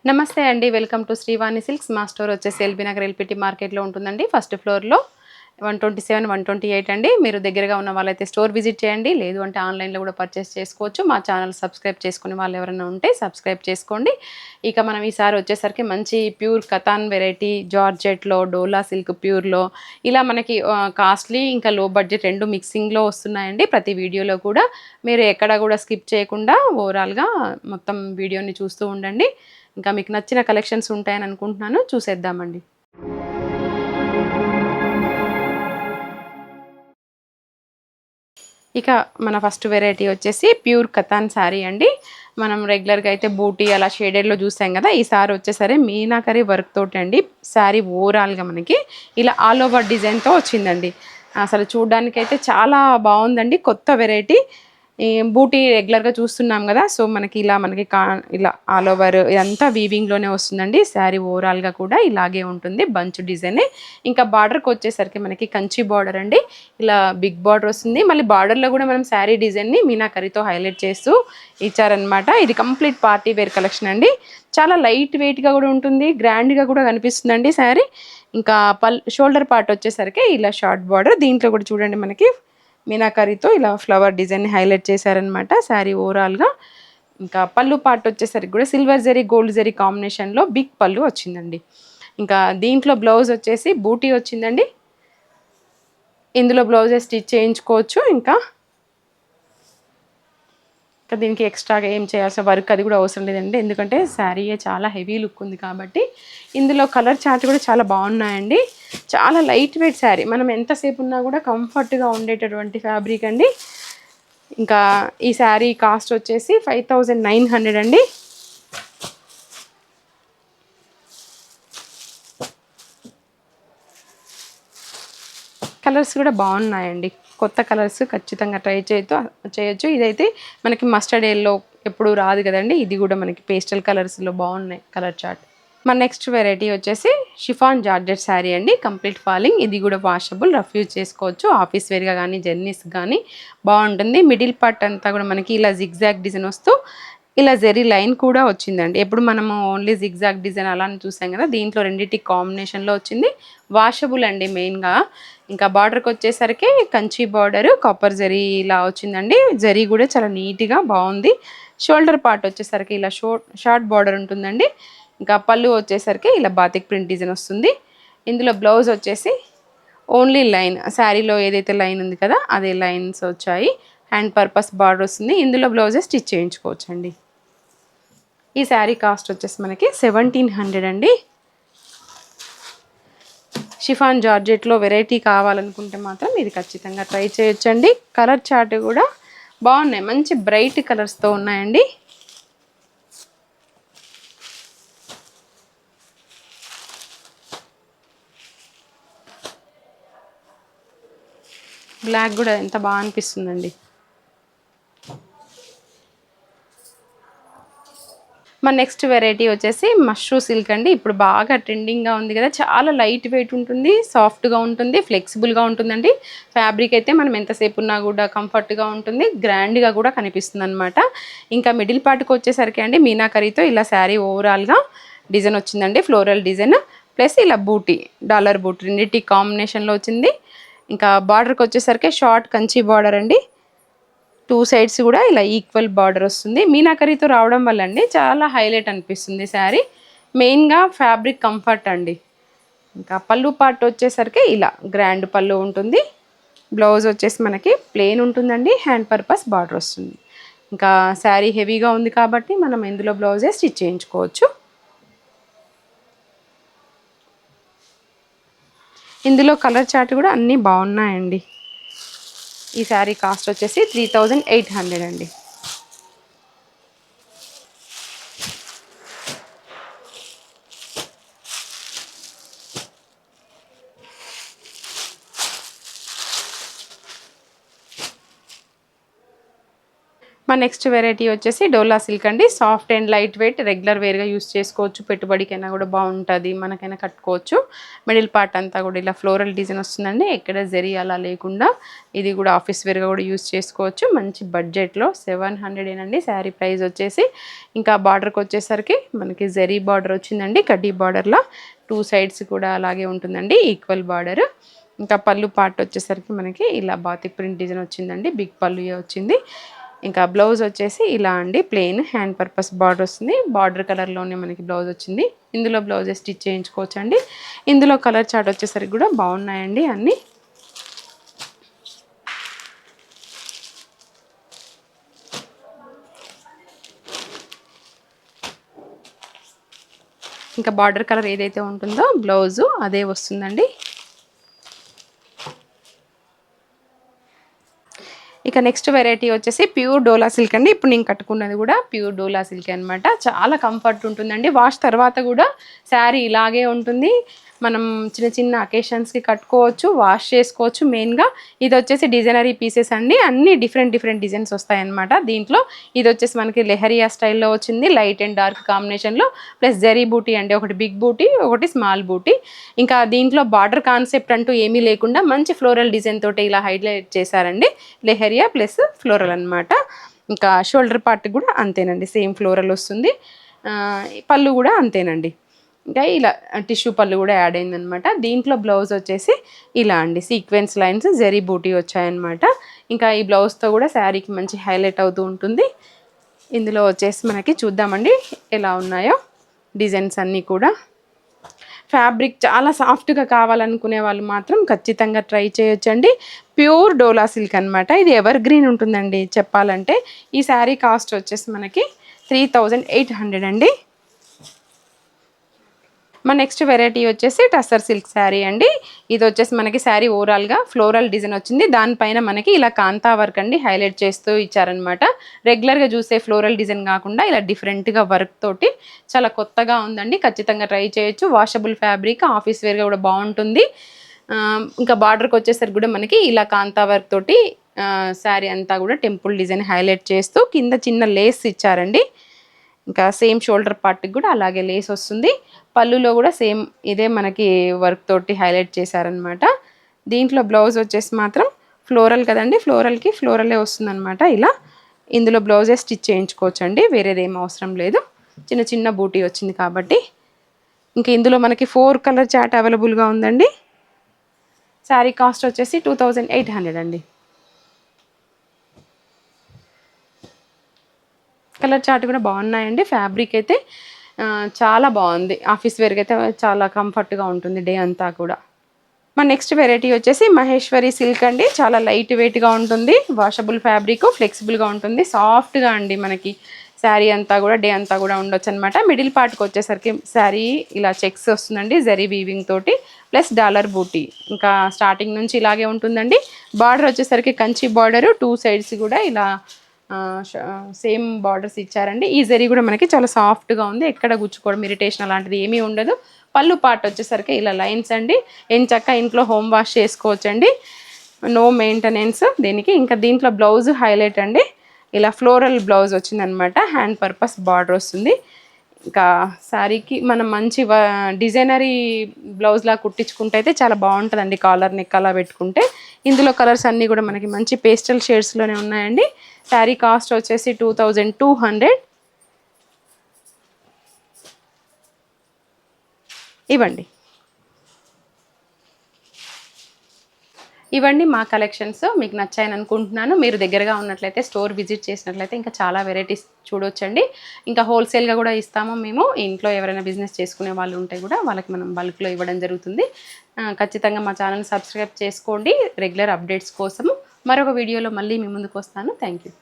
నమస్తే అండి. Welcome to Srivani silks. మా స్టోర్ వచ్చేసి ఎల్బీ నగర్ ఎల్పిటి మార్కెట్లో ఉంటుందండి. ఫస్ట్ ఫ్లోర్‌లో 127, 128 అండి. మీరు దగ్గరగా ఉన్న వాళ్ళైతే స్టోర్ విజిట్ చేయండి. లేదు అంటే ఆన్‌లైన్‌లో కూడా పర్చేస్ చేసుకోవచ్చు. మా ఛానల్ సబ్స్క్రైబ్ చేసుకునే వాళ్ళు ఎవరైనా ఉంటే సబ్స్క్రైబ్ చేసుకోండి. ఇక మనం ఈసారి వచ్చేసరికి మంచి ప్యూర్ కతాన్ వెరైటీ జార్జెట్‌లో, డోలా సిల్క్ ప్యూర్‌లో ఇలా మనకి కాస్ట్‌లీ ఇంకా లో బడ్జెట్ 2 మిక్సింగ్‌లో వస్తున్నాయండి. ప్రతి వీడియోలో కూడా మీరు ఎక్కడ కూడా స్కిప్ చేయకుండా ఓవరాల్‌గా మొత్తం వీడియోని చూస్తూ ఉండండి. ఇంకా మీకు నచ్చిన కలెక్షన్స్ ఉంటాయని అనుకుంటున్నాను. చూసేద్దామండి. ఇక మన ఫస్ట్ వెరైటీ వచ్చేసి ప్యూర్ కతాన్ శారీ అండి. మనం రెగ్యులర్‌గా అయితే బూటీ అలా షేడెడ్‌లో చూసాం కదా! ఈసారి వచ్చేసరి మీనాకరి వర్క్ తోటండి. శారీ ఓవరాల్‌గా మనకి ఇలా ఆల్ ఓవర్ డిజైన్‌తో వచ్చిందండి. అసలు చూడ్డానికైతే చాలా బావుందండి. కొత్త వెరైటీ. ఈ బూటీ రెగ్యులర్‌గా చూస్తున్నాం గదా! సో, మనకి ఇలా మనకి ఇలా ఆల్ ఓవర్ ఇదంతా వీవింగ్‌లోనే వస్తుందండి. శారీ ఓవరాల్‌గా కూడా ఇలాగే ఉంటుంది. బంచ్ డిజైనే. ఇంకా బార్డర్‌కొచ్చేసరికి మనకి కంచి బార్డర్ అండి. ఇలా బిగ్ బార్డర్ వస్తుంది. మళ్ళీ బార్డర్‌లో గూడా మనం శారీ డిజైన్‌ని మీనాకరితో హైలైట్ చేస్తూ ఇచ్చారనమాట. ఇది కంప్లీట్ పార్టీ వేర్ కలెక్షన్ అండి. చాలా లైట్ వెయిట్‌గా గూడా ఉంటుంది. గ్రాండ్‌గా గూడా కనిపిస్తుందండి శారీ. ఇంకా షోల్డర్ పార్ట్ వచ్చేసరికి ఇలా షార్ట్ బార్డర్. దీంట్లో కూడా చూడండి మనకి మీనాకరితో ఇలా ఫ్లవర్ డిజైన్‌ని హైలైట్ చేశారనమాట శారీ ఓవరాల్‌గా. ఇంకా పళ్ళు పార్ట్ వచ్చేసరికి కూడా సిల్వర్ జరీ, గోల్డ్ జరీ కాంబినేషన్‌లో బిగ్ పళ్ళు వచ్చిందండి. ఇంకా దీంట్లో బ్లౌజ్ వచ్చేసి బూటీ వచ్చిందండి. ఇందులో బ్లౌజే స్టిచ్ చేయించుకోవచ్చు. ఇంకా దీనికి ఎక్స్‌ట్రాగా ఏం చేయాల్సిన వర్క్ అది కూడా అవసరం లేదండి. ఎందుకంటే శారీయే చాలా హెవీ లుక్ ఉంది కాబట్టి. ఇందులో కలర్ చార్ట్ కూడా చాలా బాగున్నాయండి. చాలా లైట్ వెయిట్ శారీ. మనం ఎంతసేపు ఉన్నా కూడా కంఫర్ట్‌గా ఉండేటటువంటి ఫ్యాబ్రిక్ అండి. ఇంకా ఈ శారీ కాస్ట్ వచ్చేసి 5900 అండి. కలర్స్ కూడా బాగున్నాయండి. కొత్త కలర్స్ ఖచ్చితంగా ట్రై చేయొచ్చు. ఇదైతే మనకి మస్టర్డ్ యెల్లో ఎప్పుడు రాదు కదండీ. ఇది కూడా మనకి పేస్టల్ కలర్స్‌లో బాగున్నాయి కలర్ చార్ట్. మన నెక్స్ట్ వెరైటీ వచ్చేసి షిఫాన్ జార్జెట్ శారీ అండి. Complete falling. ఇది కూడా వాషబుల్, రఫ్ యూజ్ చేసుకోవచ్చు. ఆఫీస్ వేర్‌గా కానీ జర్నీస్‌కి కానీ బాగుంటుంది. మిడిల్ పార్ట్ అంతా కూడా మనకి ఇలా జిగ్‌జాగ్ డిజైన్ వస్తూ ఇలా జెరీ లైన్ కూడా వచ్చిందండి. ఎప్పుడు మనము ఓన్లీ జిగ్‌జాగ్ డిజైన్ అలానే చూసాం కదా! దీంట్లో రెండిటికి కాంబినేషన్‌లో వచ్చింది. వాషబుల్ అండి మెయిన్‌గా. ఇంకా బార్డర్‌కి వచ్చేసరికి కంచి బార్డర్ కాపర్ జరీ ఇలా వచ్చిందండి. జరీ కూడా చాలా నీట్‌గా బాగుంది. షోల్డర్ పార్ట్ వచ్చేసరికి ఇలా షార్ట్ బార్డర్ ఉంటుందండి. ఇంకా పళ్ళు వచ్చేసరికి ఇలా బాతిక్ ప్రింట్ డిజైన్ వస్తుంది. ఇందులో బ్లౌజ్ వచ్చేసి ఓన్లీ లైన్ శారీలో ఏదైతే లైన్ ఉంది కదా అదే లైన్స్ వచ్చాయి. హ్యాండ్ పర్పస్ బార్డర్ వస్తుంది. ఇందులో బ్లౌజే స్టిచ్ చేయించుకోవచ్చండి. ఈ శారీ కాస్ట్ వచ్చేసి మనకి 1700 అండి. షిఫాన్ జార్జెట్లో వెరైటీ కావాలనుకుంటే మాత్రం ఇది ఖచ్చితంగా ట్రై చేయొచ్చండి. కలర్ చార్ట్ కూడా బాగున్నాయి. మంచి బ్రైట్ కలర్స్తో ఉన్నాయండి. బ్లాక్ కూడా ఎంత బాగా అనిపిస్తుందండి. మన నెక్స్ట్ వెరైటీ వచ్చేసి మష్రూ సిల్క్ అండి. ఇప్పుడు బాగా ట్రెండింగ్‌గా ఉంది కదా! చాలా లైట్ వెయిట్ ఉంటుంది. సాఫ్ట్‌గా ఉంటుంది. ఫ్లెక్సిబుల్‌గా ఉంటుందండి. ఫ్యాబ్రిక్ అయితే మనం ఎంతసేపు ఉన్నా కూడా కంఫర్ట్‌గా ఉంటుంది. గ్రాండ్‌గా కూడా కనిపిస్తుందనమాట. ఇంకా మిడిల్ పార్ట్‌కి వచ్చేసరికి అండి మీనాకరితో ఇలా శారీ ఓవరాల్‌గా డిజైన్ వచ్చిందండి. ఫ్లోరల్ డిజైన్ ప్లస్ ఇలా బూటీ, డాలర్ బూటీ రెండిటి కాంబినేషన్‌లో వచ్చింది. ఇంకా బార్డర్‌కి వచ్చేసరికి షార్ట్ కంచి బార్డర్ అండి. 2 సైడ్స్ కూడా ఇలా ఈక్వల్ బార్డర్ వస్తుంది. మీనాకరితో రావడం వల్ల అండి చాలా హైలైట్ అనిపిస్తుంది శారీ. మెయిన్‌గా ఫ్యాబ్రిక్ కంఫర్ట్ అండి. ఇంకా పళ్ళు పార్ట్ వచ్చేసరికి ఇలా గ్రాండ్ పళ్ళు ఉంటుంది. బ్లౌజ్ వచ్చేసి మనకి ప్లెయిన్ ఉంటుందండి. హ్యాండ్ పర్పస్ బార్డర్ వస్తుంది. ఇంకా శారీ హెవీగా ఉంది కాబట్టి మనం ఇందులో బ్లౌజే స్టిచ్ చేయించుకోవచ్చు. ఇందులో కలర్ చార్ట్ కూడా అన్నీ బాగున్నాయండి. ఈ శారీ కాస్ట్ వచ్చేసి 3800 అండి. మన మా నెక్స్ట్ వెరైటీ వచ్చేసి డోలా సిల్క్ అండి. Soft and light weight, regular వేర్గా యూస్ చేసుకోవచ్చు, పెట్టుబడికైనా కూడా బాగుంటుంది, మనకైనా కట్టుకోవచ్చు. మిడిల్ పార్ట్ అంతా కూడా ఇలా ఫ్లోరల్ డిజైన్ వస్తుందండి, ఎక్కడ జరీ అలా లేకుండా. ఇది కూడా ఆఫీస్ వేర్గా కూడా యూస్ చేసుకోవచ్చు, మంచి బడ్జెట్లో 700 ఏనండి శారీ ప్రైస్ వచ్చేసి. ఇంకా బార్డర్కి వచ్చేసరికి మనకి జరీ బార్డర్ వచ్చిందండి, కడ్డీ బార్డర్లా 2 సైడ్స్ కూడా అలాగే ఉంటుందండి, ఈక్వల్ బార్డర్. ఇంకా పళ్ళు పార్ట్ వచ్చేసరికి మనకి ఇలా బాతిక్ ప్రింట్ డిజైన్ వచ్చిందండి, బిగ్ పళ్ళు వచ్చింది. ఇంకా బ్లౌజ్ వచ్చేసి ఇలా అండి, ప్లెయిన్ హ్యాండ్ పర్పస్ బార్డర్ వస్తుంది, బార్డర్ కలర్లోనే మనకి బ్లౌజ్ వచ్చింది. ఇందులో బ్లౌజ్ స్టిచ్ చేయించుకోవచ్చు అండి. ఇందులో కలర్ చార్ట్ వచ్చేసరికి కూడా బాగున్నాయండి అన్నీ. ఇంకా బార్డర్ కలర్ ఏదైతే ఉంటుందో బ్లౌజు అదే వస్తుందండి. ఇక నెక్స్ట్ వెరైటీ వచ్చేసి ప్యూర్ డోలా సిల్క్ అండి. ఇప్పుడు నేను కట్టుకున్నది కూడా ప్యూర్ డోలా సిల్క్ అనమాట. చాలా కంఫర్ట్ ఉంటుందండి, వాష్ తర్వాత కూడా శారీ ఇలాగే ఉంటుంది. మనం చిన్న చిన్న అకేషన్స్కి కట్టుకోవచ్చు, వాష్ చేసుకోవచ్చు. మెయిన్గా ఇది వచ్చేసి డిజైనరీ పీసెస్ అండి, అన్ని డిఫరెంట్ డిజైన్స్ వస్తాయన్నమాట. దీంట్లో ఇది వచ్చేసి మనకి లెహరియా స్టైల్లో వచ్చింది, లైట్ అండ్ డార్క్ కాంబినేషన్లో, ప్లస్ జరీ బూటీ అండి, ఒకటి బిగ్ బూటీ, ఒకటి స్మాల్ బూటీ. ఇంకా దీంట్లో బార్డర్ కాన్సెప్ట్ అంటూ ఏమీ లేకుండా మంచి ఫ్లోరల్ డిజైన్ తోటి ఇలా హైలైట్ చేశారండి, లెహరియా ప్లస్ ఫ్లోరల్ అనమాట. ఇంకా షోల్డర్ పార్ట్ కూడా అంతేనండి, సేమ్ ఫ్లోరల్ వస్తుంది. పళ్ళు కూడా అంతేనండి, ఇంకా ఇలా టిష్యూ పళ్ళు కూడా యాడ్ అయిందనమాట. దీంట్లో బ్లౌజ్ వచ్చేసి ఇలా అండి, సీక్వెన్స్ లైన్స్ జరీ బూటీ వచ్చాయన్నమాట. ఇంకా ఈ బ్లౌజ్తో కూడా శారీకి మంచి హైలైట్ అవుతూ ఉంటుంది. ఇందులో వచ్చేసి మనకి చూద్దామండి ఎలా ఉన్నాయో డిజైన్స్ అన్నీ కూడా. ఫ్యాబ్రిక్ చాలా సాఫ్ట్గా కావాలనుకునే వాళ్ళు మాత్రం ఖచ్చితంగా ట్రై చేయొచ్చండి. ప్యూర్ డోలా సిల్క్ అనమాట, ఇది ఎవర్ గ్రీన్ ఉంటుందండి చెప్పాలంటే. ఈ శారీ కాస్ట్ వచ్చేసి మనకి 3800 అండి. మా నెక్స్ట్ వెరైటీ వచ్చేసి టస్సర్ సిల్క్ శారీ అండి. ఇది వచ్చేసి మనకి శారీ ఓవరాల్గా ఫ్లోరల్ డిజైన్ వచ్చింది, దానిపైన మనకి ఇలా కాంతా వర్క్ అండి హైలైట్ చేస్తూ ఇచ్చారనమాట. రెగ్యులర్గా చూసే ఫ్లోరల్ డిజైన్ కాకుండా ఇలా డిఫరెంట్గా వర్క్ తోటి చాలా కొత్తగా ఉందండి, ఖచ్చితంగా ట్రై చేయొచ్చు. వాషబుల్ ఫ్యాబ్రిక్, ఆఫీస్ వేర్గా కూడా బాగుంటుంది. ఇంకా బార్డర్కి వచ్చేసరికి కూడా మనకి ఇలా కాంతా వర్క్ తోటి శారీ అంతా కూడా టెంపుల్ డిజైన్ హైలైట్ చేస్తూ కింద చిన్న లేస్ ఇచ్చారండి. ఇంకా సేమ్ షోల్డర్ పార్ట్కి కూడా అలాగే లేస్ వస్తుంది. పళ్ళులో కూడా సేమ్ ఇదే మనకి వర్క్ తోటి హైలైట్ చేశారనమాట. దీంట్లో బ్లౌజ్ వచ్చేసి మాత్రం ఫ్లోరల్ కదండి, ఫ్లోరల్కి ఫ్లోరలే వస్తుందన్నమాట. ఇలా ఇందులో బ్లౌజే స్టిచ్ చేయించుకోవచ్చు అండి, వేరేది ఏం అవసరం లేదు. చిన్న చిన్న బూటీ వచ్చింది కాబట్టి. ఇంకా ఇందులో మనకి 4 కలర్ చార్ట్ అవైలబుల్గా ఉందండి. శారీ కాస్ట్ వచ్చేసి 2800 అండి. కలర్ చార్ట్ కూడా బాగున్నాయండి, ఫ్యాబ్రిక్ అయితే చాలా బాగుంది, ఆఫీస్ వేర్కి అయితే చాలా కంఫర్ట్గా ఉంటుంది డే అంతా కూడా. మా నెక్స్ట్ వెరైటీ వచ్చేసి మహేశ్వరి సిల్క్ అండి. చాలా లైట్ వెయిట్గా ఉంటుంది, వాషబుల్ ఫ్యాబ్రిక్, ఫ్లెక్సిబుల్గా ఉంటుంది, సాఫ్ట్గా అండి. మనకి శారీ అంతా కూడా డే అంతా కూడా ఉండొచ్చు అనమాట. మిడిల్ పార్ట్కి వచ్చేసరికి శారీ ఇలా చెక్స్ వస్తుందండి, జరీ వీవింగ్ తోటి, ప్లస్ డాలర్ బూటీ. ఇంకా స్టార్టింగ్ నుంచి ఇలాగే ఉంటుందండి. బార్డర్ వచ్చేసరికి కంచి బార్డరు, 2 సైడ్స్ కూడా ఇలా సేమ్ బార్డర్స్ ఇచ్చారండి. ఈ జరీ కూడా మనకి చాలా సాఫ్ట్గా ఉంది, ఎక్కడ గుచ్చుకోవడం, ఇరిటేషన్ అలాంటిది ఏమీ ఉండదు. పళ్ళు పార్ట్ వచ్చేసరికి ఇలా లైన్స్ అండి, ఎంచక్క ఇంట్లో హోమ్ వాష్ చేసుకోవచ్చండి, నో మెయింటెనెన్స్ దీనికి. ఇంకా దీంట్లో బ్లౌజ్ హైలైట్ అండి, ఇలా ఫ్లోరల్ బ్లౌజ్ వచ్చిందనమాట, హ్యాండ్ పర్పస్ బార్డర్ వస్తుంది. ఇంకా శారీకి మనం మంచి డిజైనరీ బ్లౌజ్లా కుట్టించుకుంటే అయితే చాలా బాగుంటుందండి, కాలర్ నెక్ అలా పెట్టుకుంటే. ఇందులో కలర్స్ అన్నీ కూడా మనకి మంచి పేస్టల్ షేడ్స్లోనే ఉన్నాయండి. శారీ కాస్ట్ వచ్చేసి 2200. ఇవ్వండి మా కలెక్షన్స్, మీకు నచ్చాయని అనుకుంటున్నాను. మీరు దగ్గరగా ఉన్నట్లయితే స్టోర్ విజిట్ చేసినట్లయితే ఇంకా చాలా వెరైటీస్ చూడొచ్చండి. ఇంకా హోల్సేల్గా కూడా ఇస్తాము మేము. ఇంట్లో ఎవరైనా బిజినెస్ చేసుకునే వాళ్ళు ఉంటే కూడా వాళ్ళకి మనం బల్క్లో ఇవ్వడం జరుగుతుంది. ఖచ్చితంగా మా ఛానల్ సబ్స్క్రైబ్ చేసుకోండి రెగ్యులర్ అప్డేట్స్ కోసము. మరొక వీడియోలో మళ్ళీ మీ ముందుకు వస్తాను. Thank you.